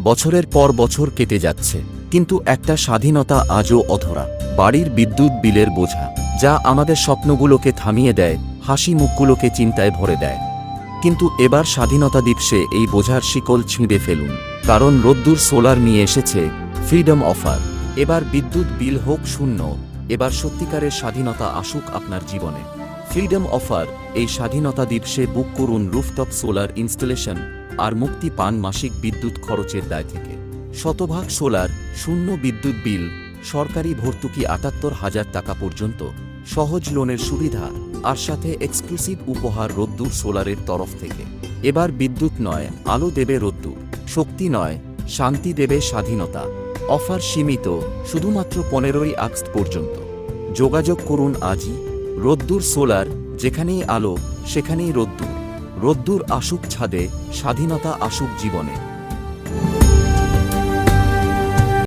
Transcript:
বছরের পর বছর কেটে যাচ্ছে, কিন্তু একটা স্বাধীনতা আজও অধরা। বাড়ির বিদ্যুৎ বিলের বোঝা, যা আমাদের স্বপ্নগুলোকে থামিয়ে দেয়, হাসি মুখগুলোকে চিন্তায় ভরে দেয়। কিন্তু এবার স্বাধীনতা দিবসে এই বোঝার শিকল ছিঁড়ে ফেলুন, কারণ রোদ্দুর সোলার নিয়ে এসেছে ফ্রিডম অফার। এবার বিদ্যুৎ বিল হোক শূন্য, এবার সত্যিকারের স্বাধীনতা আসুক আপনার জীবনে। Freedom offer. এই স্বাধীনতা দিবসে বুক করুন রুফটপ সোলার ইনস্টলেশন আর মুক্তি পান মাসিক বিদ্যুৎ খরচের দায় থেকে। শতভাগ সোলার, শূন্য বিদ্যুৎ বিল, সরকারি ভর্তুকি ৭৮,০০০ টাকা পর্যন্ত, সহজ লোনের সুবিধা, আর সাথে এক্সক্লুসিভ উপহার রোদ্দুর সোলারের তরফ থেকে। এবার বিদ্যুৎ নয়, আলো দেবে রোদ্দুর, শক্তি নয়, শান্তি দেবে স্বাধীনতা। অফার সীমিত, শুধুমাত্র 15ই আগস্ট পর্যন্ত। যোগাযোগ করুন আজই। রোদ্দুর সোলার, যেখানেই আলো সেখানেই রোদ্দুর। রোদ্দুর আসুক ছাদে, স্বাধীনতা আসুক জীবনে।